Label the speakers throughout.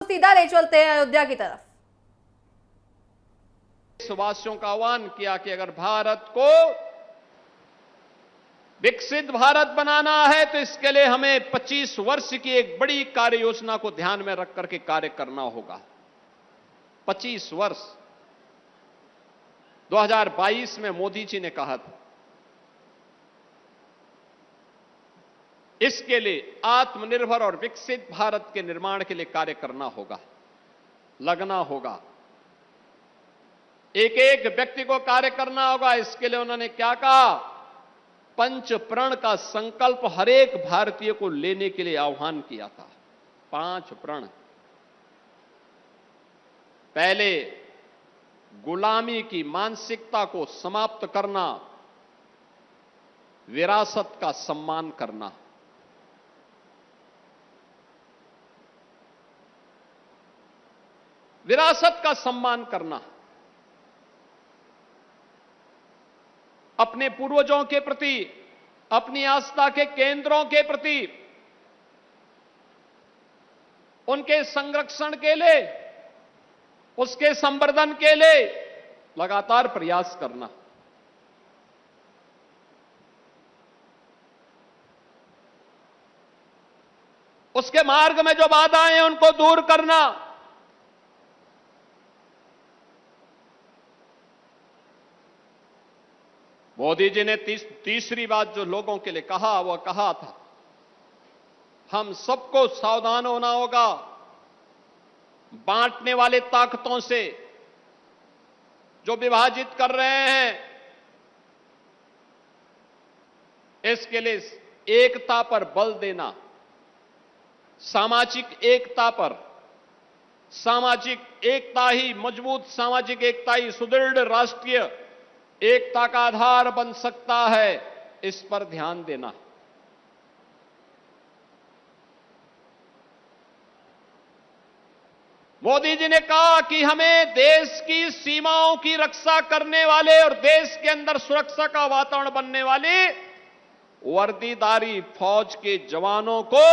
Speaker 1: सीधा ले चलते हैं अयोध्या की तरफ।
Speaker 2: देशवासियों का आह्वान किया कि अगर भारत को विकसित भारत बनाना है तो इसके लिए हमें 25 वर्ष की एक बड़ी कार्य योजना को ध्यान में रख करके कार्य करना होगा। 25 वर्ष 2022 में मोदी जी ने कहा था, इसके लिए आत्मनिर्भर और विकसित भारत के निर्माण के लिए कार्य करना होगा, लगना होगा, एक एक व्यक्ति को कार्य करना होगा। इसके लिए उन्होंने क्या कहा, पंच प्रण का संकल्प हर एक भारतीय को लेने के लिए आह्वान किया था। 5 प्रण। पहले गुलामी की मानसिकता को समाप्त करना, विरासत का सम्मान करना, विरासत का सम्मान करना, अपने पूर्वजों के प्रति, अपनी आस्था के केंद्रों के प्रति, उनके संरक्षण के लिए, उसके संवर्धन के लिए लगातार प्रयास करना। उसके मार्ग में जो बाधाएं हैं उनको दूर करना। मोदी जी ने तीसरी बात जो लोगों के लिए कहा, वह कहा था, हम सबको सावधान होना होगा बांटने वाले ताकतों से जो विभाजित कर रहे हैं। इसके लिए एकता पर बल देना, सामाजिक एकता पर, सामाजिक एकता ही, मजबूत सामाजिक एकता ही सुदृढ़ राष्ट्रीय एकता का आधार बन सकता है, इस पर ध्यान देना। मोदी जी ने कहा कि हमें देश की सीमाओं की रक्षा करने वाले और देश के अंदर सुरक्षा का वातावरण बनने वाले वर्दीधारी फौज के जवानों को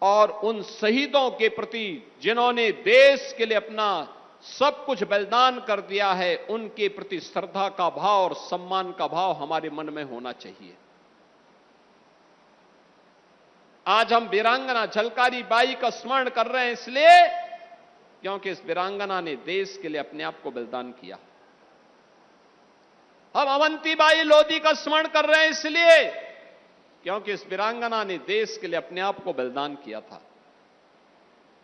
Speaker 2: और उन शहीदों के प्रति जिन्होंने देश के लिए अपना सब कुछ बलिदान कर दिया है, उनके प्रति श्रद्धा का भाव और सम्मान का भाव हमारे मन में होना चाहिए। आज हम वीरांगना झलकारी बाई का स्मरण कर रहे हैं इसलिए क्योंकि इस वीरांगना ने देश के लिए अपने आप को बलिदान किया। हम अवंतीबाई लोधी का स्मरण कर रहे हैं इसलिए क्योंकि इस वीरांगना ने देश के लिए अपने आप को बलिदान किया था।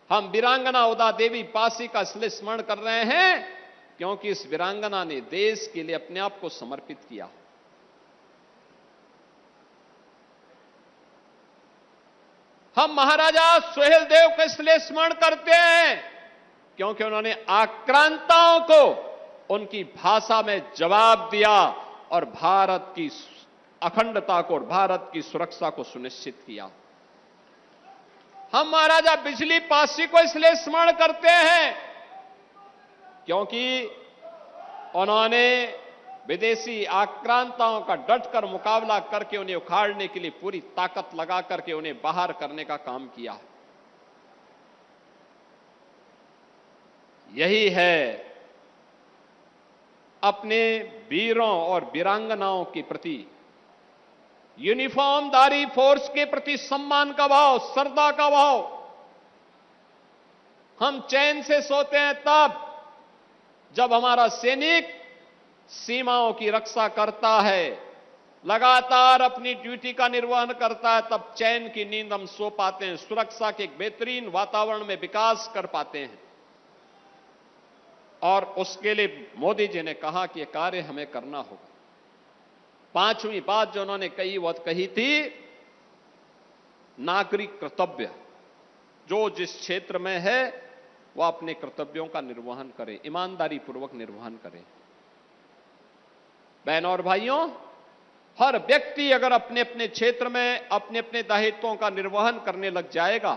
Speaker 2: हम वीरांगना उदा देवी पासी का इसलिए स्मरण कर रहे हैं क्योंकि इस वीरांगना ने देश के लिए अपने आप को समर्पित किया। हम महाराजा सुहेलदेव का इसलिए स्मरण करते हैं क्योंकि उन्होंने आक्रांताओं को उनकी भाषा में जवाब दिया और भारत की अखंडता को और भारत की सुरक्षा को सुनिश्चित किया। हम महाराजा बिजली पासी को इसलिए स्मरण करते हैं क्योंकि उन्होंने विदेशी आक्रांताओं का डटकर मुकाबला करके उन्हें उखाड़ने के लिए पूरी ताकत लगा करके उन्हें बाहर करने का काम किया। यही है अपने वीरों और वीरांगनाओं के प्रति, यूनिफॉर्मधारी फोर्स के प्रति सम्मान का भाव, श्रद्धा का भाव। हम चैन से सोते हैं तब जब हमारा सैनिक सीमाओं की रक्षा करता है, लगातार अपनी ड्यूटी का निर्वहन करता है, तब चैन की नींद हम सो पाते हैं, सुरक्षा के एक बेहतरीन वातावरण में विकास कर पाते हैं। और उसके लिए मोदी जी ने कहा कि यह कार्य हमें करना होगा। 5वीं बात जो उन्होंने कही वह कही थी, नागरिक कर्तव्य। जो जिस क्षेत्र में है वह अपने कर्तव्यों का निर्वहन करे, ईमानदारी पूर्वक निर्वहन करे। बहनों और भाइयों, हर व्यक्ति अगर अपने अपने क्षेत्र में अपने अपने दायित्वों का निर्वहन करने लग जाएगा,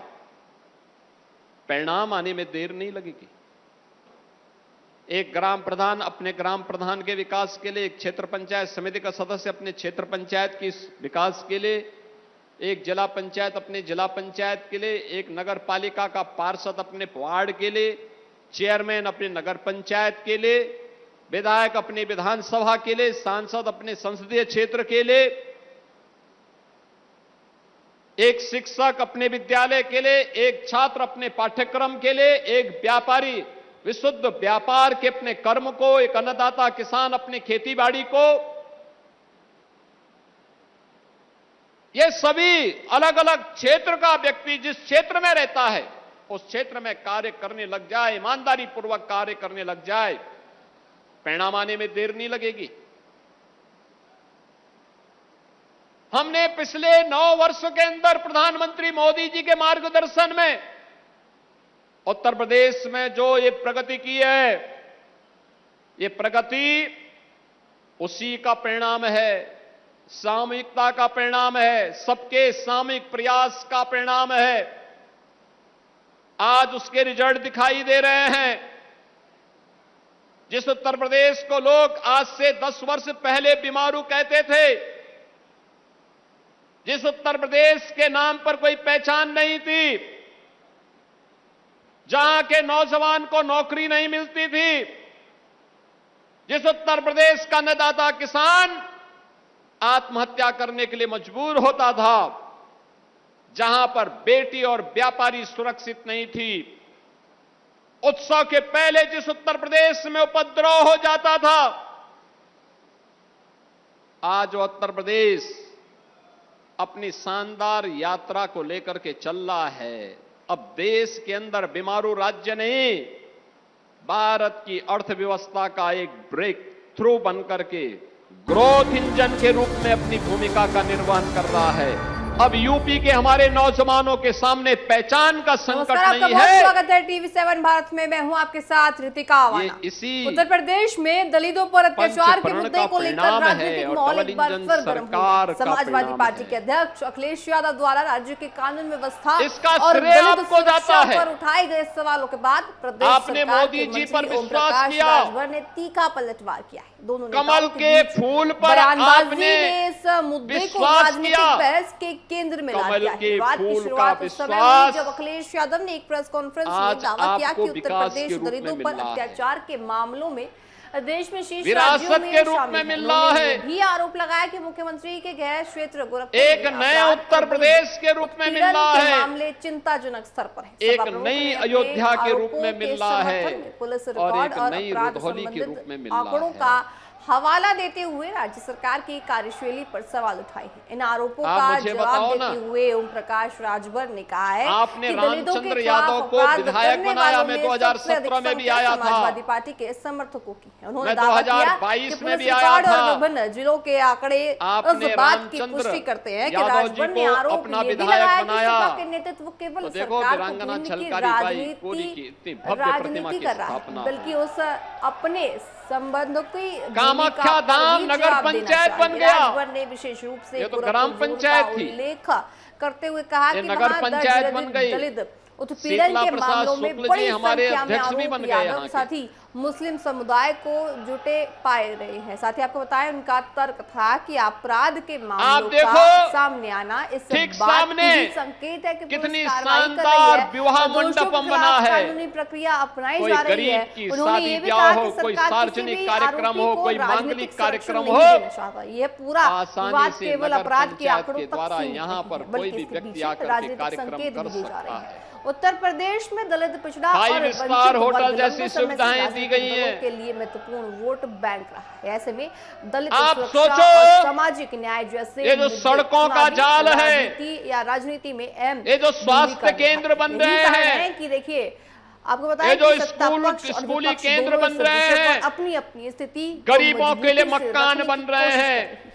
Speaker 2: परिणाम आने में देर नहीं लगेगी। एक ग्राम प्रधान अपने ग्राम प्रधान के विकास के लिए, एक क्षेत्र पंचायत समिति का सदस्य अपने क्षेत्र पंचायत के विकास के लिए, एक जिला पंचायत अपने जिला पंचायत के लिए, एक नगर पालिका का पार्षद अपने वार्ड के लिए, चेयरमैन अपने नगर पंचायत के लिए, विधायक अपनी विधानसभा के लिए, सांसद अपने संसदीय क्षेत्र के लिए, एक शिक्षक अपने विद्यालय के लिए, एक छात्र अपने पाठ्यक्रम के लिए, एक व्यापारी विशुद्ध व्यापार के अपने कर्म को, एक अन्नदाता किसान अपने खेतीबाड़ी को, ये सभी अलग अलग क्षेत्र का व्यक्ति जिस क्षेत्र में रहता है उस क्षेत्र में कार्य करने लग जाए, ईमानदारी पूर्वक कार्य करने लग जाए, परिणाम आने में देर नहीं लगेगी। हमने पिछले 9 वर्ष के अंदर प्रधानमंत्री मोदी जी के मार्गदर्शन में उत्तर प्रदेश में जो ये प्रगति की है, ये प्रगति उसी का परिणाम है, सामूहिकता का परिणाम है, सबके सामूहिक प्रयास का परिणाम है। आज उसके रिजल्ट दिखाई दे रहे हैं। जिस उत्तर प्रदेश को लोग आज से 10 वर्ष पहले बीमारू कहते थे, जिस उत्तर प्रदेश के नाम पर कोई पहचान नहीं थी, जहां के नौजवान को नौकरी नहीं मिलती थी, जिस उत्तर प्रदेश का अन्नदाता किसान आत्महत्या करने के लिए मजबूर होता था, जहां पर बेटी और व्यापारी सुरक्षित नहीं थी, उत्सव के पहले जिस उत्तर प्रदेश में उपद्रव हो जाता था, आज वो उत्तर प्रदेश अपनी शानदार यात्रा को लेकर के चल रहा है। अब देश के अंदर बीमारू राज्य नहीं, भारत की अर्थव्यवस्था का एक ब्रेक थ्रू बनकर के ग्रोथ इंजन के रूप में अपनी भूमिका का निर्वहन कर रहा है। अब यूपी के हमारे नौजवानों के सामने पहचान का संकट नहीं है।
Speaker 1: स्वागत है टीवी 7 भारत में, मैं हूं आपके साथ ऋतिका आवाना। उत्तर प्रदेश में दलितों पर अत्याचार के मुद्दे को लेकर राजनीतिक माहौल एक बार फिर गर्म हुआ। समाजवादी पार्टी के अध्यक्ष अखिलेश यादव द्वारा राज्य की कानून व्यवस्था और दलित सुरक्षा पर उठाए गए सवालों के बाद प्रदेश
Speaker 2: आपने मोदी जी पर विश्वास किया,
Speaker 1: राजभर ने तीखा पलटवार किया है। दोनों
Speaker 2: कमल के फूल पर आपने
Speaker 1: इस मुद्दे को राजनीतिक बहस के केंद्र में ला दिया है। बात की शुरुआत उस समय हुई जब अखिलेश यादव ने एक प्रेस कॉन्फ्रेंस में दावा किया कि उत्तर प्रदेश दलितों पर अत्याचार के मामलों में देश में शीर्ष राज्यों में शामिल है। उन्होंने भी आरोप लगाया कि मुख्यमंत्री के गृह क्षेत्र गोरखपुर
Speaker 2: एक नए उत्तर प्रदेश के रूप में मिल रहा है,
Speaker 1: मामले चिंताजनक स्तर पर है।
Speaker 2: एक नई अयोध्या के रूप में मिल रहा है,
Speaker 1: पुलिस रिकॉर्ड और अपराध संबंधित आंकड़ों का हवाला देते हुए राज्य सरकार की कार्यशैली पर सवाल उठाए हैं। इन आरोपों का जवाब देते हुए ओम प्रकाश राजभर ने कहा है
Speaker 2: आपने रामचंद्र यादव को विधायक बनाया, मैं 2017 में भी आया था,
Speaker 1: समाजवादी पार्टी के समर्थकों की है। उन्होंने
Speaker 2: दावा किया 2022 में भी आया था।
Speaker 1: विभिन्न जिलों के आंकड़े इस बात की पुष्टि करते हैं कि राजभर ने आरोप ये भी लगाया कि सपा के नेतृत्व केवल सरकार को राजनीति कर रहा है, बल्कि उस अपने संबंधों की
Speaker 2: कामाख्या धाम नगर पंचायत बन गया।
Speaker 1: राजभर ने विशेष रूप से
Speaker 2: ये तो ग्राम पंचायत थी,
Speaker 1: उल्लेख करते हुए कहा कि
Speaker 2: नगर पंचायत बन गई।
Speaker 1: दलित उत्पीड़न के मामलों में बड़ी संख्या में आरोप यादव साथ ही मुस्लिम समुदाय को जुटे पाए रहे हैं। साथ ही आपको बताएं उनका तर्क था कि अपराध के मामलों का सामने आना इस बात की संकेत है कि
Speaker 2: कितनी शानदार विवाह मंडप बना है,
Speaker 1: कानूनी प्रक्रिया अपनाई जा रही है।
Speaker 2: उन्होंने ये भी कहा कि कोई सार्वजनिक कार्यक्रम हो, कोई मांगलिक कार्यक्रम हो,
Speaker 1: यह पूरा विवाद केवल अपराध के आंकड़ों तक
Speaker 2: यहाँ पर कोई भी व्यक्ति आकर के कार्यक्रम कर सकता है।
Speaker 1: उत्तर प्रदेश में दलित पिछड़ा और
Speaker 2: वंचित वर्ग जैसी सुविधाएं दी गई हैं
Speaker 1: के लिए महत्वपूर्ण वोट बैंक रहा है। ऐसे में दलित
Speaker 2: आप
Speaker 1: सुरक्षा और सामाजिक न्याय जैसे
Speaker 2: ये जो सड़कों का जाल है
Speaker 1: या राजनीति में अहम,
Speaker 2: ये जो स्वास्थ्य केंद्र बन रहे हैं
Speaker 1: कि देखिए आपको बताया
Speaker 2: जो स्कूली केंद्र बन रहे हैं,
Speaker 1: अपनी अपनी स्थिति,
Speaker 2: गरीबों के लिए मकान बन रहे हैं,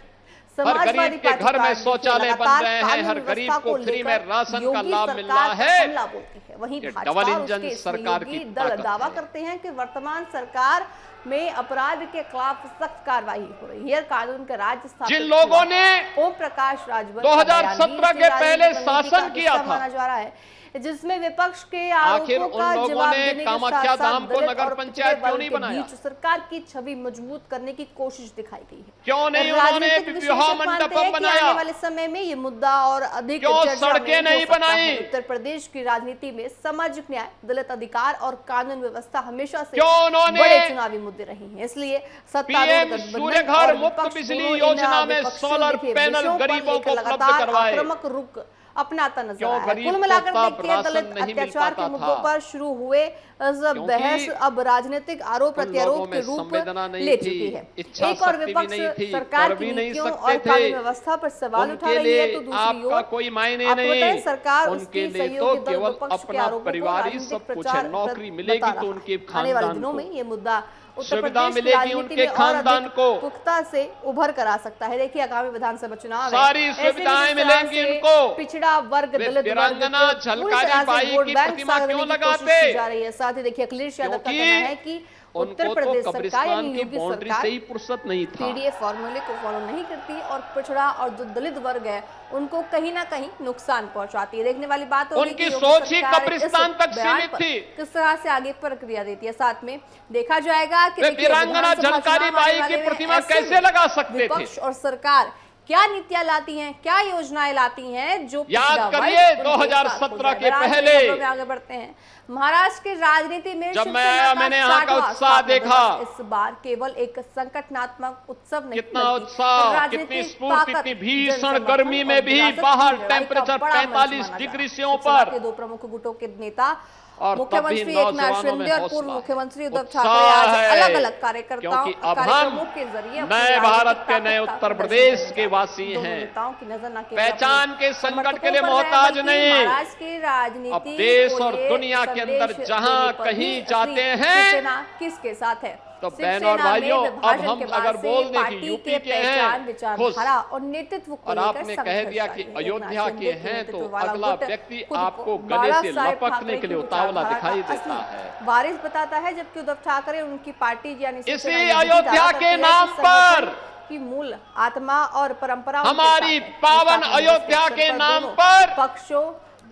Speaker 2: हर गरीब के घर में शौचालय बन रहे हैं, हर गरीब को फ्री में राशन का लाभ मिल रहा है।
Speaker 1: है। वहीं
Speaker 2: ये
Speaker 1: भाजपा
Speaker 2: डबल
Speaker 1: और
Speaker 2: इंजन
Speaker 1: उसके
Speaker 2: सरकार की
Speaker 1: सहयोगी दल
Speaker 2: ताकत
Speaker 1: दावा
Speaker 2: है।
Speaker 1: करते हैं कि वर्तमान सरकार में अपराध के खिलाफ सख्त कार्रवाई हो रही है, कानून का राज स्थापित
Speaker 2: जिन लोगों
Speaker 1: हुआ।
Speaker 2: ने
Speaker 1: ओम प्रकाश राजभर
Speaker 2: 2017 के पहले शासन किया था,
Speaker 1: माना जा रहा है, जिसमें विपक्ष के
Speaker 2: आखिर
Speaker 1: आरोपों
Speaker 2: उन
Speaker 1: का
Speaker 2: लोगों
Speaker 1: जवाब
Speaker 2: ने
Speaker 1: देने के
Speaker 2: कामाख्या
Speaker 1: साथ
Speaker 2: धाम
Speaker 1: साथ
Speaker 2: को
Speaker 1: दलित
Speaker 2: नगर
Speaker 1: और
Speaker 2: पंचायत
Speaker 1: पिछड़े
Speaker 2: क्यों
Speaker 1: वर्ग
Speaker 2: नहीं
Speaker 1: के
Speaker 2: बनाया?
Speaker 1: बीच सरकार की छवि मजबूत करने की कोशिश दिखाई गई है।
Speaker 2: क्यों नहीं उन्होंने
Speaker 1: राजनीतिक
Speaker 2: विवाह
Speaker 1: विश्लेषक मानते
Speaker 2: मंडपम
Speaker 1: हैं कि
Speaker 2: बनाया?
Speaker 1: आने वाले समय में ये मुद्दा और अधिक
Speaker 2: क्यों
Speaker 1: चर्चा
Speaker 2: सड़कें
Speaker 1: में
Speaker 2: नहीं
Speaker 1: हो सकता
Speaker 2: बनाई?
Speaker 1: है। उत्तर प्रदेश की राजनीति में सामाजिक न्याय, दलित अधिकार और कानून व्यवस्था हमेशा से
Speaker 2: क्यों उन्होंने
Speaker 1: बड़े चुनावी मुद्दे रहे हैं। इसलिए सत्तारूढ़
Speaker 2: पीएम
Speaker 1: गठबंधन
Speaker 2: सूर्य घर
Speaker 1: और
Speaker 2: मुफ्त
Speaker 1: विपक्ष
Speaker 2: बिजली
Speaker 1: दोनों इन
Speaker 2: योजना में
Speaker 1: विपक्षों
Speaker 2: सोलर
Speaker 1: देखिए
Speaker 2: पैनल
Speaker 1: विषयों पर
Speaker 2: गरीबों को
Speaker 1: लेकर
Speaker 2: उपलब्ध
Speaker 1: लगातार
Speaker 2: करवाए।
Speaker 1: आक्रामक रुख अपनाता नजर
Speaker 2: क्यों
Speaker 1: आया है।
Speaker 2: गरीब
Speaker 1: कुल मिलाकर
Speaker 2: को
Speaker 1: देखिए
Speaker 2: राशन
Speaker 1: दलित
Speaker 2: नहीं मिल
Speaker 1: अत्याचार
Speaker 2: पाता
Speaker 1: के मुद्दों
Speaker 2: था।
Speaker 1: पर शुरू हुए बहस अब राजनीतिक आरोप
Speaker 2: उन
Speaker 1: प्रत्यारोप
Speaker 2: लोगों
Speaker 1: के
Speaker 2: में
Speaker 1: रूप
Speaker 2: संवेदना नहीं
Speaker 1: ले
Speaker 2: थी,
Speaker 1: चुकी है।
Speaker 2: इच्छा
Speaker 1: एक और
Speaker 2: शक्ति भी
Speaker 1: विपक्ष
Speaker 2: नहीं थी,
Speaker 1: सरकार
Speaker 2: कर
Speaker 1: की
Speaker 2: भी नहीं
Speaker 1: नीतियों
Speaker 2: सकते
Speaker 1: और
Speaker 2: थे।
Speaker 1: कानून व्यवस्था पर सवाल उठा
Speaker 2: उनके
Speaker 1: रही है,
Speaker 2: लिए
Speaker 1: तो दूसरी
Speaker 2: आपका
Speaker 1: ओर
Speaker 2: कोई मायने
Speaker 1: आपको बताएं
Speaker 2: नहीं,
Speaker 1: सरकार
Speaker 2: उनके
Speaker 1: उसकी
Speaker 2: लिए तो
Speaker 1: सहयोगी दल
Speaker 2: केवल
Speaker 1: विपक्ष के
Speaker 2: अपना
Speaker 1: आरोपों को
Speaker 2: परिवार ही
Speaker 1: राजनीतिक
Speaker 2: सब कुछ है।
Speaker 1: प्रचार
Speaker 2: नौकरी
Speaker 1: बता
Speaker 2: मिलेगी
Speaker 1: रहा
Speaker 2: तो
Speaker 1: है।
Speaker 2: उनके
Speaker 1: आने वाले
Speaker 2: खानदान
Speaker 1: दिनों
Speaker 2: को,
Speaker 1: में ये मुद्दा उत्तर
Speaker 2: सुविधा
Speaker 1: प्रदेश की
Speaker 2: मिलेगी
Speaker 1: राजनीति
Speaker 2: उनके
Speaker 1: में और
Speaker 2: खानदान
Speaker 1: अधिक
Speaker 2: को,
Speaker 1: पुख्ता से उभर कर आ सकता है। देखिए आगामी विधानसभा चुनाव है,
Speaker 2: सारी
Speaker 1: ऐसे में
Speaker 2: सुविधाएं
Speaker 1: जिस तरह
Speaker 2: मिलेंगी
Speaker 1: से
Speaker 2: इनको।
Speaker 1: पिछड़ा वर्ग,
Speaker 2: वे
Speaker 1: दलित वर्ग
Speaker 2: तिरंगना
Speaker 1: के पूरी
Speaker 2: झलकारी
Speaker 1: तरह से
Speaker 2: बाई
Speaker 1: वोट
Speaker 2: की
Speaker 1: बैंक
Speaker 2: प्रतिमा
Speaker 1: साधने
Speaker 2: क्यों
Speaker 1: की कोशिश
Speaker 2: लगाते?
Speaker 1: की जा रही है। साथ ही देखिए अखिलेश यादव का
Speaker 2: क्योंकि
Speaker 1: कहना है कि उत्तर
Speaker 2: उनको तो
Speaker 1: प्रदेश सरकार
Speaker 2: कब्रिस्तान
Speaker 1: यानी
Speaker 2: की
Speaker 1: योगी
Speaker 2: बाउंड्री
Speaker 1: सरकार
Speaker 2: से ही फुर्सत नहीं था।
Speaker 1: पीडीए फॉर्मूले को फॉलो नहीं करती और पिछड़ा और जो दलित वर्ग है उनको कहीं ना कहीं नुकसान पहुंचाती है। देखने वाली बात होगी
Speaker 2: उनकी
Speaker 1: कि योगी
Speaker 2: सोच ही
Speaker 1: सरकार
Speaker 2: कब्रिस्तान
Speaker 1: इस
Speaker 2: तक
Speaker 1: बयान
Speaker 2: सीमित
Speaker 1: पर
Speaker 2: थी।
Speaker 1: किस तरह से आगे प्रक्रिया देती है। साथ में देखा जाएगा कि
Speaker 2: वे
Speaker 1: देखिए
Speaker 2: वीरांगना
Speaker 1: विधानसभा
Speaker 2: झलकारी
Speaker 1: चुनाव आने
Speaker 2: बाई
Speaker 1: वाले
Speaker 2: की
Speaker 1: हैं,
Speaker 2: प्रतिमा
Speaker 1: ऐसे
Speaker 2: कैसे
Speaker 1: में
Speaker 2: लगा सकते थे?
Speaker 1: विपक्ष और सरकार क्या नीतियां लाती हैं, क्या योजनाएं लाती हैं जो
Speaker 2: याद
Speaker 1: पिछड़ा
Speaker 2: करिए
Speaker 1: वर्ग उनके साथ हो
Speaker 2: 2017
Speaker 1: जाए।
Speaker 2: के
Speaker 1: राजनीतिक
Speaker 2: पहले
Speaker 1: खबरों में आगे बढ़ते हैं। महाराष्ट्र की राजनीति में
Speaker 2: जब
Speaker 1: शिवसेना
Speaker 2: मैंने यहाँ का
Speaker 1: 60वां
Speaker 2: उत्साह
Speaker 1: स्थापना
Speaker 2: देखा,
Speaker 1: दिवस इस बार केवल एक संगठनात्मक उत्सव नहीं,
Speaker 2: कितना
Speaker 1: बल्कि
Speaker 2: उत्साह,
Speaker 1: राजनीतिक
Speaker 2: कितनी स्फूर्ति,
Speaker 1: ताकत,
Speaker 2: इतनी भीषण
Speaker 1: जनसमर्थन
Speaker 2: गर्मी में
Speaker 1: और
Speaker 2: भी
Speaker 1: विरासत की
Speaker 2: बाहर
Speaker 1: लड़ाई का
Speaker 2: टेम्परेचर
Speaker 1: बड़ा मंच
Speaker 2: 45
Speaker 1: माना
Speaker 2: डिग्री
Speaker 1: जा
Speaker 2: से
Speaker 1: रहा है।
Speaker 2: ऊपर।
Speaker 1: शिवसेना के दो प्रमुख गुटों के नेता
Speaker 2: और
Speaker 1: मुख्यमंत्री
Speaker 2: तब भी
Speaker 1: एकनाथ
Speaker 2: नौजवानों
Speaker 1: शिंदे
Speaker 2: में
Speaker 1: और पूर्व
Speaker 2: हौसला,
Speaker 1: मुख्यमंत्री उद्धव
Speaker 2: उत्साह
Speaker 1: ठाकरे आज
Speaker 2: है।
Speaker 1: अलग अलग कार्यकर्ताओं
Speaker 2: क्योंकि अब
Speaker 1: कार्यक्रमों
Speaker 2: हम
Speaker 1: के जरिए
Speaker 2: नए भारत के नए उत्तर प्रदेश के वासी
Speaker 1: दोनों
Speaker 2: हैं।
Speaker 1: नेताओं की नजर न केवल
Speaker 2: पहचान
Speaker 1: अपने
Speaker 2: के संकट
Speaker 1: समर्थकों
Speaker 2: के लिए
Speaker 1: पर है,
Speaker 2: मोहताज
Speaker 1: बल्कि
Speaker 2: नहीं।
Speaker 1: महाराष्ट्र की राजनीति
Speaker 2: अब देश
Speaker 1: को
Speaker 2: और
Speaker 1: ये
Speaker 2: दुनिया के अंदर
Speaker 1: संदेश
Speaker 2: जहां
Speaker 1: देने पर
Speaker 2: कहीं
Speaker 1: भी
Speaker 2: जाते
Speaker 1: असली
Speaker 2: हैं,
Speaker 1: शिवसेना किसके साथ है।
Speaker 2: तो बहनों और
Speaker 1: शिवसेना में
Speaker 2: भाइयों, अब
Speaker 1: विभाजन
Speaker 2: हम
Speaker 1: के बाद
Speaker 2: अगर
Speaker 1: से
Speaker 2: बोल दें कि
Speaker 1: पार्टी
Speaker 2: यूपी
Speaker 1: के
Speaker 2: के हैं,
Speaker 1: पहचान, विचारधारा और नेतृत्व को
Speaker 2: और
Speaker 1: लेकर
Speaker 2: आपने कह
Speaker 1: संघर्ष
Speaker 2: दिया
Speaker 1: जारी
Speaker 2: कि
Speaker 1: है।
Speaker 2: अयोध्या
Speaker 1: एकनाथ
Speaker 2: के
Speaker 1: शिंदे
Speaker 2: हैं तो
Speaker 1: नेतृत्व वाला
Speaker 2: अगला
Speaker 1: गुट
Speaker 2: व्यक्ति
Speaker 1: खुद
Speaker 2: आपको
Speaker 1: को
Speaker 2: गले से
Speaker 1: बाला साहेब
Speaker 2: लपकने
Speaker 1: ठाकरे
Speaker 2: के लिए
Speaker 1: की
Speaker 2: उतावला
Speaker 1: विचारधारा
Speaker 2: दिखाई
Speaker 1: का
Speaker 2: देता
Speaker 1: असली
Speaker 2: है।
Speaker 1: वारिस बताता है, जबकि उद्धव ठाकरे उनकी पार्टी यानी
Speaker 2: इसी
Speaker 1: शिवसेना ये भी
Speaker 2: अयोध्या
Speaker 1: दावा
Speaker 2: के
Speaker 1: करती है कि
Speaker 2: नाम पर
Speaker 1: संगठन की मूल आत्मा और परंपरा
Speaker 2: हमारी पावन अयोध्या के नाम पर
Speaker 1: पक्षों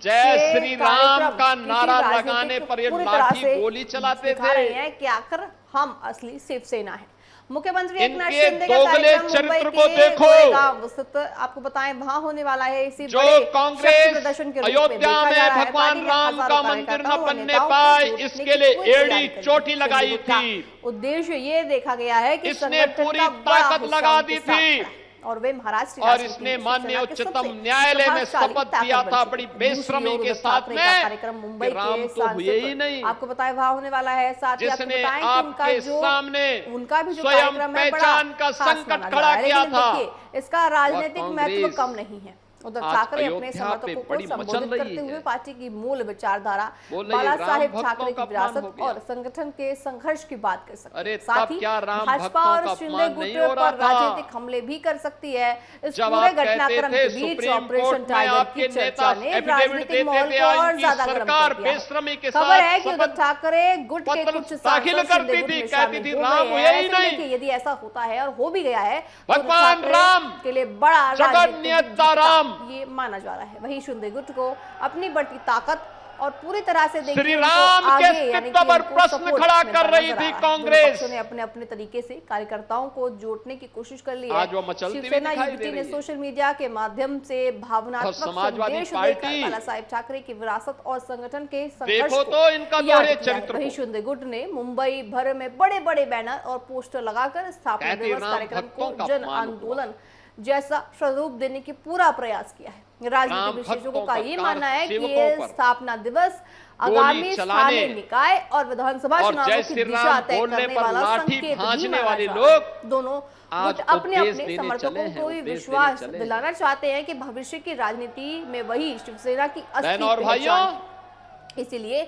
Speaker 2: जय
Speaker 1: के
Speaker 2: श्री राम
Speaker 1: कार्यक्रम
Speaker 2: का
Speaker 1: किसी
Speaker 2: नारा
Speaker 1: राजनीतिक
Speaker 2: लगाने पर ये
Speaker 1: पूरी तरह
Speaker 2: लाठी
Speaker 1: से
Speaker 2: गोली चलाते
Speaker 1: दिखा
Speaker 2: थे।
Speaker 1: रहे हैं कि आखिर हम असली शिवसेना है। मुख्यमंत्री एकनाथ
Speaker 2: इनके
Speaker 1: शिंदे का
Speaker 2: दोगले
Speaker 1: कार्यक्रम मुंबई
Speaker 2: चरित्र
Speaker 1: के
Speaker 2: को देखो।
Speaker 1: गोरेगांव स्थित आपको बताएं वहां होने वाला है। इसी
Speaker 2: जो
Speaker 1: बड़े शक्ति
Speaker 2: कांग्रेस
Speaker 1: प्रदर्शन के रूप में
Speaker 2: अयोध्या
Speaker 1: देखा
Speaker 2: में
Speaker 1: जा रहा है।
Speaker 2: भगवान
Speaker 1: पार्टी ने
Speaker 2: राम
Speaker 1: हजारों
Speaker 2: का मंदिर
Speaker 1: कार्यकर्ताओं
Speaker 2: न
Speaker 1: और
Speaker 2: बनने
Speaker 1: नेताओं को
Speaker 2: पाए,
Speaker 1: जोड़ने
Speaker 2: इसके
Speaker 1: की
Speaker 2: लिए
Speaker 1: पूरी तैयारी
Speaker 2: एड़ी
Speaker 1: कर ली।
Speaker 2: चोटी लगाई
Speaker 1: शिंदे का
Speaker 2: थी।
Speaker 1: उद्देश्य ये देखा गया है कि
Speaker 2: इसने
Speaker 1: संगठन
Speaker 2: पूरी
Speaker 1: का बड़ा
Speaker 2: ताकत
Speaker 1: हिस्सा
Speaker 2: लगा
Speaker 1: उनके
Speaker 2: दी
Speaker 1: साथ
Speaker 2: थी।
Speaker 1: खड़ा है। और वे महाराष्ट्र
Speaker 2: और इसने माननीय उच्चतम न्यायालय में शपथ दिया था बड़ी बेशर्मी के साथ में
Speaker 1: कार्यक्रम मुंबई
Speaker 2: कि राम
Speaker 1: के
Speaker 2: तो हुए ही नहीं।
Speaker 1: आपको बताएं वहां होने वाला है। साथ ही आपको
Speaker 2: जिसने
Speaker 1: बताएं कि उनका
Speaker 2: आपके
Speaker 1: जो
Speaker 2: सामने
Speaker 1: उनका भी जो
Speaker 2: स्वयं
Speaker 1: कार्यक्रम है बड़ा
Speaker 2: पहचान का
Speaker 1: खास
Speaker 2: संकट
Speaker 1: माना जा
Speaker 2: खड़ा
Speaker 1: रहा है।
Speaker 2: किया
Speaker 1: लेकिन
Speaker 2: था।
Speaker 1: देखिए इसका राजनीतिक महत्व
Speaker 2: कांग्रेस
Speaker 1: कम नहीं है। उद्धव
Speaker 2: आज
Speaker 1: ठाकरे अपने
Speaker 2: अयोध्या पे
Speaker 1: समर्थकों को
Speaker 2: बड़ी मचल
Speaker 1: संबोधित
Speaker 2: रही
Speaker 1: करते हुए
Speaker 2: है।
Speaker 1: पार्टी की मूल विचारधारा
Speaker 2: बोल रही है,
Speaker 1: बाला
Speaker 2: राम
Speaker 1: साहेब
Speaker 2: भक्तों
Speaker 1: ठाकरे की
Speaker 2: का अपमान हो
Speaker 1: विरासत
Speaker 2: गया।
Speaker 1: और संगठन के संघर्ष की बात कर सकते
Speaker 2: अरे
Speaker 1: हैं। साथ
Speaker 2: तब
Speaker 1: ही
Speaker 2: क्या राम
Speaker 1: भाजपा
Speaker 2: भक्तों
Speaker 1: और
Speaker 2: का
Speaker 1: शिंदे
Speaker 2: अपमान
Speaker 1: गुट
Speaker 2: नहीं हो रहा
Speaker 1: पर
Speaker 2: था?
Speaker 1: राजनीतिक हमले भी कर सकती है। इस
Speaker 2: जब
Speaker 1: पूरे
Speaker 2: आप कहते
Speaker 1: घटनाक्रम
Speaker 2: थे
Speaker 1: के बीच
Speaker 2: सुप्रीम
Speaker 1: ऑपरेशन
Speaker 2: कोर्ट में
Speaker 1: टाइगर
Speaker 2: आपके
Speaker 1: की
Speaker 2: नेता
Speaker 1: चर्चा ने
Speaker 2: एफिडेविट
Speaker 1: राजनीतिक
Speaker 2: देते
Speaker 1: माहौल
Speaker 2: थे
Speaker 1: को और
Speaker 2: इनकी
Speaker 1: ज्यादा गर्म
Speaker 2: सरकार
Speaker 1: कर दिया है।
Speaker 2: बेशर्मी के
Speaker 1: खबर है
Speaker 2: साथ
Speaker 1: कि उद्धव ठाकरे गुट के
Speaker 2: पत्र
Speaker 1: कुछ
Speaker 2: दाखिल
Speaker 1: सांसद
Speaker 2: करती
Speaker 1: शिंदे गुट
Speaker 2: थी,
Speaker 1: में
Speaker 2: कहती
Speaker 1: शामिल
Speaker 2: थी
Speaker 1: हो
Speaker 2: राम
Speaker 1: गए
Speaker 2: हुए
Speaker 1: हैं।
Speaker 2: ही
Speaker 1: ऐसे में
Speaker 2: नहीं।
Speaker 1: देखिए यदि ऐसा होता है और हो भी गया है तो उद्धव
Speaker 2: भगवान
Speaker 1: ठाकरे
Speaker 2: राम,
Speaker 1: के लिए बड़ा राजनीतिक
Speaker 2: जगन्नाथ
Speaker 1: झटका
Speaker 2: राम
Speaker 1: ये माना जा रहा है। वहीं शिंदे गुट को अपनी बढ़ती ताकत और पूरी तरह से देखिए
Speaker 2: श्री
Speaker 1: उनको
Speaker 2: राम के
Speaker 1: आगे यानी कि
Speaker 2: अस्तित्व पर
Speaker 1: उनको
Speaker 2: प्रश्न
Speaker 1: सपोर्ट
Speaker 2: खड़ा
Speaker 1: मिलता
Speaker 2: कर रही
Speaker 1: नजर आ
Speaker 2: थी
Speaker 1: रहा है।
Speaker 2: कांग्रेस।
Speaker 1: दोनों पक्षों ने अपने अपने तरीके से कार्यकर्ताओं को जोड़ने की कोशिश कर ली है।
Speaker 2: आज वो मचलती हुई
Speaker 1: शिवसेना
Speaker 2: दिखाई दे
Speaker 1: युवती ने
Speaker 2: रही है।
Speaker 1: सोशल मीडिया के माध्यम से भावनात्मक
Speaker 2: समाजवादी
Speaker 1: संदेश
Speaker 2: पार्टी,
Speaker 1: देकर बाला साहेब ठाकरे की विरासत और संगठन के संघर्ष
Speaker 2: देखो
Speaker 1: को
Speaker 2: तो इनका
Speaker 1: याद
Speaker 2: दोहरे
Speaker 1: किया है।
Speaker 2: चरित्र
Speaker 1: वहीं
Speaker 2: को।
Speaker 1: शिंदे गुट ने मुंबई भर में बड़े बड़े बैनर और पोस्टर लगाकर स्थापना
Speaker 2: कहती
Speaker 1: दिवस
Speaker 2: राम
Speaker 1: कार्यक्रम
Speaker 2: भक्तों
Speaker 1: को
Speaker 2: का
Speaker 1: जन
Speaker 2: अपमान
Speaker 1: आंदोलन जैसा स्वरूप देने की पूरा प्रयास किया है। राजनीतिक
Speaker 2: राम
Speaker 1: विशेषज्ञों
Speaker 2: भक्तों
Speaker 1: का
Speaker 2: का
Speaker 1: ये मानना है कि
Speaker 2: सेवकों
Speaker 1: ये
Speaker 2: पर
Speaker 1: स्थापना दिवस
Speaker 2: गोली
Speaker 1: आगामी
Speaker 2: चलाने
Speaker 1: स्थानीय निकाय और विधानसभा
Speaker 2: और
Speaker 1: चुनावों
Speaker 2: जय
Speaker 1: की
Speaker 2: श्री
Speaker 1: दिशा
Speaker 2: राम
Speaker 1: तय
Speaker 2: बोलने
Speaker 1: करने
Speaker 2: पर
Speaker 1: वाला
Speaker 2: लाठी
Speaker 1: संकेत भी
Speaker 2: भांजने
Speaker 1: माना
Speaker 2: वाले
Speaker 1: जा रहा है।
Speaker 2: लोग
Speaker 1: दोनों
Speaker 2: आज
Speaker 1: गुट अपने
Speaker 2: उपदेश
Speaker 1: अपने
Speaker 2: देने
Speaker 1: समर्थकों
Speaker 2: चले हैं,
Speaker 1: को ये
Speaker 2: उपदेश
Speaker 1: विश्वास
Speaker 2: देने चले हैं।
Speaker 1: दिलाना चाहते हैं कि भविष्य की राजनीति में वही शिवसेना की असली
Speaker 2: बहनों और भाइयों,
Speaker 1: पहचान है। इसीलिए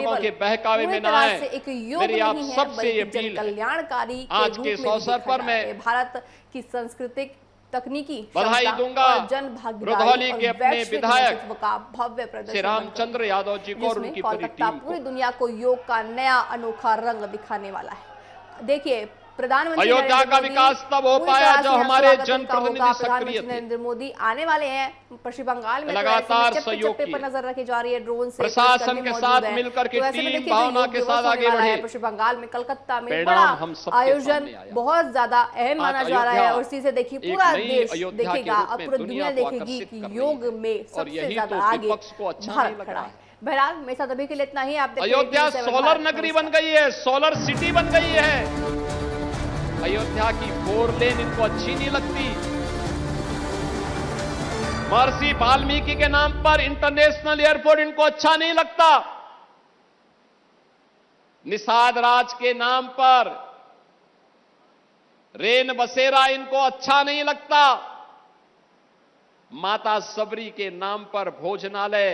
Speaker 2: लोगों के बहकावे में ना आए। मेरी आप सबसे ये अपील है।
Speaker 1: कल्याणकारी
Speaker 2: आज के इस अवसर पर मैं
Speaker 1: भारत की सांस्कृतिक तकनीकी
Speaker 2: बधाई दूंगा
Speaker 1: जन
Speaker 2: रुधौली के अपने विधायक
Speaker 1: का भव्य प्रदर्शन
Speaker 2: श्री रामचंद्र यादव जी को और उनकी पूरी टीम को।
Speaker 1: पूरी दुनिया को योग का नया अनोखा रंग दिखाने वाला है। देखिए प्रधानमंत्री
Speaker 2: अयोध्या का विकास तब हो पाया जब हमारे जनप्रतिनिधि सक्रिय थे।
Speaker 1: नरेंद्र मोदी आने वाले हैं पश्चिम बंगाल में,
Speaker 2: लगातार
Speaker 1: तो
Speaker 2: सहयोग
Speaker 1: पर नजर रखी जा रही है, ड्रोन से
Speaker 2: प्रशासन के साथ मिलकर के टीम भावना के साथ आगे बढ़े।
Speaker 1: पश्चिम बंगाल में कलकत्ता में बड़ा आयोजन बहुत ज्यादा अहम माना जा रहा है और इसी से देखिए पूरा देश देखेगा, अब पूरी दुनिया देखेगी कि योग में सबसे ज्यादा आगे भारत खड़ा है। बहरहाल मेरे साथ अभी के लिए इतना ही। आप
Speaker 2: अयोध्या सोलर नगरी बन गई है, सोलर सिटी बन गई है। अयोध्या की 4 लेन इनको अच्छी नहीं लगती। महर्षि वाल्मीकि के नाम पर इंटरनेशनल एयरपोर्ट इनको अच्छा नहीं लगता। निषाद राज के नाम पर रेन बसेरा इनको अच्छा नहीं लगता। माता सबरी के नाम पर भोजनालय,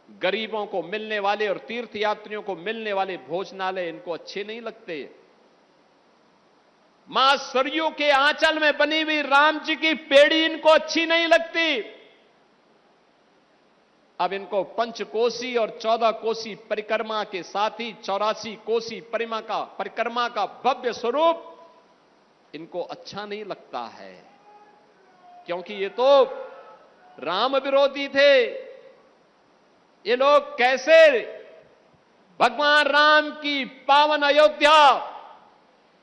Speaker 2: गरीबों को मिलने वाले और तीर्थ यात्रियों को मिलने वाले भोजनालय इनको अच्छे नहीं लगते। मां सरयू के आंचल में बनी हुई राम जी की पेड़ी इनको अच्छी नहीं लगती। अब इनको पंचकोसी और 14 कोसी परिक्रमा के साथ ही 84 कोसी परिक्रमा का भव्य स्वरूप इनको अच्छा नहीं लगता है, क्योंकि ये तो राम विरोधी थे। ये लोग कैसे भगवान राम की पावन अयोध्या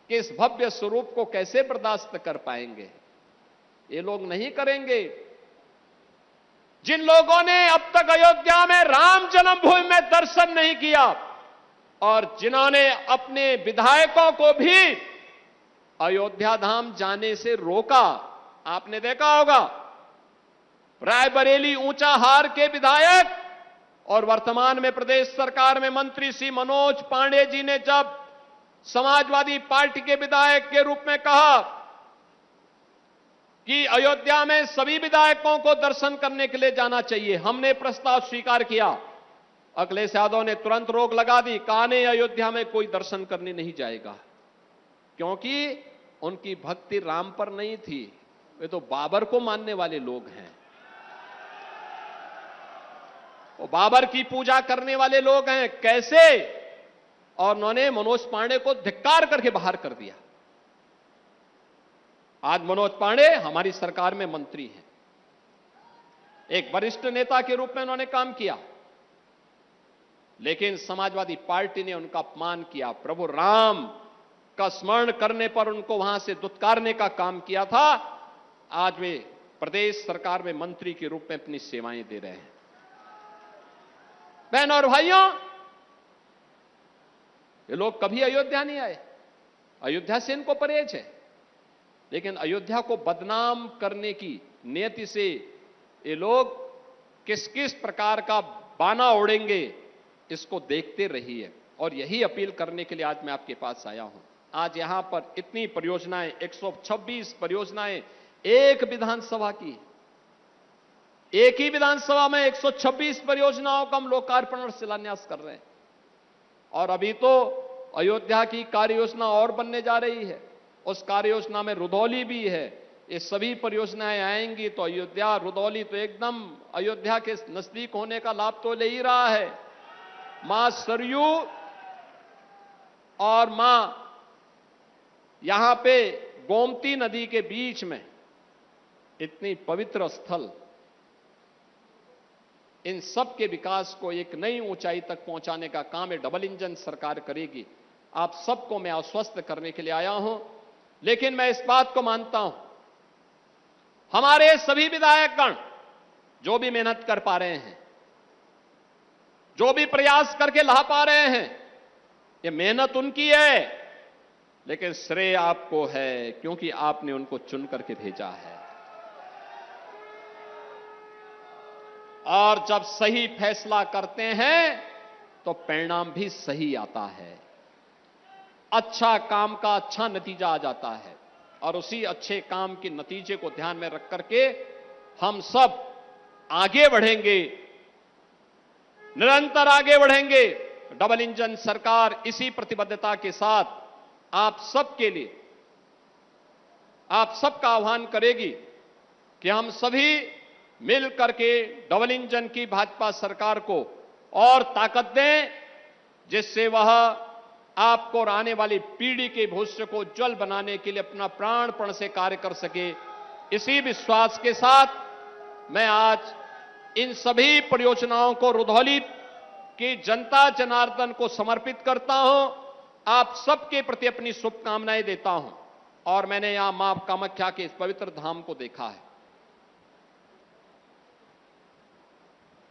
Speaker 2: के इस भव्य स्वरूप को कैसे बर्दाश्त कर पाएंगे? ये लोग नहीं करेंगे। जिन लोगों ने अब तक अयोध्या में राम जन्मभूमि में दर्शन नहीं किया और जिन्होंने अपने विधायकों को भी अयोध्या धाम जाने से रोका, आपने देखा होगा रायबरेली ऊंचाहार के विधायक और वर्तमान में प्रदेश सरकार में मंत्री श्री मनोज पांडे जी ने जब समाजवादी पार्टी के विधायक के रूप में कहा कि अयोध्या में सभी विधायकों को दर्शन करने के लिए जाना चाहिए, हमने प्रस्ताव स्वीकार किया। अखिलेश यादव ने तुरंत रोक लगा दी, कहा नहीं अयोध्या में कोई दर्शन करने नहीं जाएगा, क्योंकि उनकी भक्ति राम पर नहीं थी, वे तो बाबर को मानने वाले लोग हैं, वो बाबर की पूजा करने वाले लोग हैं। कैसे? और उन्होंने मनोज पांडे को धिक्कार करके बाहर कर दिया। आज मनोज पांडे हमारी सरकार में मंत्री हैं, एक वरिष्ठ नेता के रूप में उन्होंने काम किया, लेकिन समाजवादी पार्टी ने उनका अपमान किया। प्रभु राम का स्मरण करने पर उनको वहां से दुत्कारने का काम किया था। आज वे प्रदेश सरकार में मंत्री के रूप में अपनी सेवाएं दे रहे हैं। बहनों और भाइयों, ये लोग कभी अयोध्या नहीं आए, अयोध्या से इनको परहेज है, लेकिन अयोध्या को बदनाम करने की नियति से ये लोग किस किस प्रकार का बाना उड़ेंगे इसको देखते रहिए। और यही अपील करने के लिए आज मैं आपके पास आया हूं। आज यहां पर इतनी परियोजनाएं, 126 परियोजनाएं एक विधानसभा की, एक ही विधानसभा में 126 परियोजनाओं का हम लोकार्पण और शिलान्यास कर रहे हैं। और अभी तो अयोध्या की कार्य योजना और बनने जा रही है, उस कार्य योजना में रुधौली भी है। ये सभी परियोजनाएं आएंगी तो अयोध्या, रुधौली तो एकदम अयोध्या के नजदीक होने का लाभ तो ले ही रहा है। मां सरयू और मां यहां पे गोमती नदी के बीच में इतनी पवित्र स्थल, इन सब के विकास को एक नई ऊंचाई तक पहुंचाने का काम है डबल इंजन सरकार करेगी। आप सबको मैं आश्वस्त करने के लिए आया हूं, लेकिन मैं इस बात को मानता हूं, हमारे सभी विधायकगण जो भी मेहनत कर पा रहे हैं, जो भी प्रयास करके ला पा रहे हैं, ये मेहनत उनकी है, लेकिन श्रेय आपको है, क्योंकि आपने उनको चुन करके भेजा है। और जब सही फैसला करते हैं तो परिणाम भी सही आता है, अच्छा काम का अच्छा नतीजा आ जाता है। और उसी अच्छे काम के नतीजे को ध्यान में रख करके हम सब आगे बढ़ेंगे, निरंतर आगे बढ़ेंगे। डबल इंजन सरकार इसी प्रतिबद्धता के साथ आप सबके लिए, आप सबका आह्वान करेगी कि हम सभी मिल करके डबल इंजन की भाजपा सरकार को और ताकत दें, जिससे वह आपको और आने वाली पीढ़ी के भविष्य को उज्जवल बनाने के लिए अपना प्राणपण से कार्य कर सके। इसी विश्वास के साथ मैं आज इन सभी परियोजनाओं को रुधौली की जनता जनार्दन को समर्पित करता हूं। आप सबके प्रति अपनी शुभकामनाएं देता हूं। और मैंने यहां मां कामाख्या के इस पवित्र धाम को देखा है।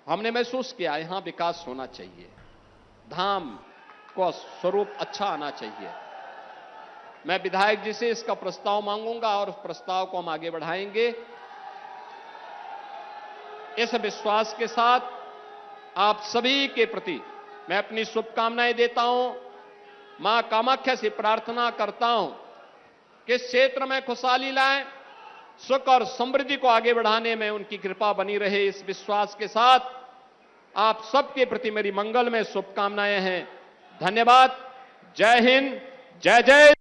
Speaker 2: हमने महसूस किया यहां विकास होना चाहिए, धाम को स्वरूप अच्छा आना चाहिए। मैं विधायक जी से इसका प्रस्ताव मांगूंगा और उस प्रस्ताव को हम आगे बढ़ाएंगे। इस विश्वास के साथ आप सभी के प्रति मैं अपनी शुभकामनाएं देता हूं। मां कामाख्या से प्रार्थना करता हूं कि इस क्षेत्र में खुशहाली लाएं, सुख और समृद्धि को आगे बढ़ाने में उनकी कृपा बनी रहे। इस विश्वास के साथ आप सबके प्रति मेरी मंगलमय शुभकामनाएं हैं। धन्यवाद। जय हिंद, जय जय।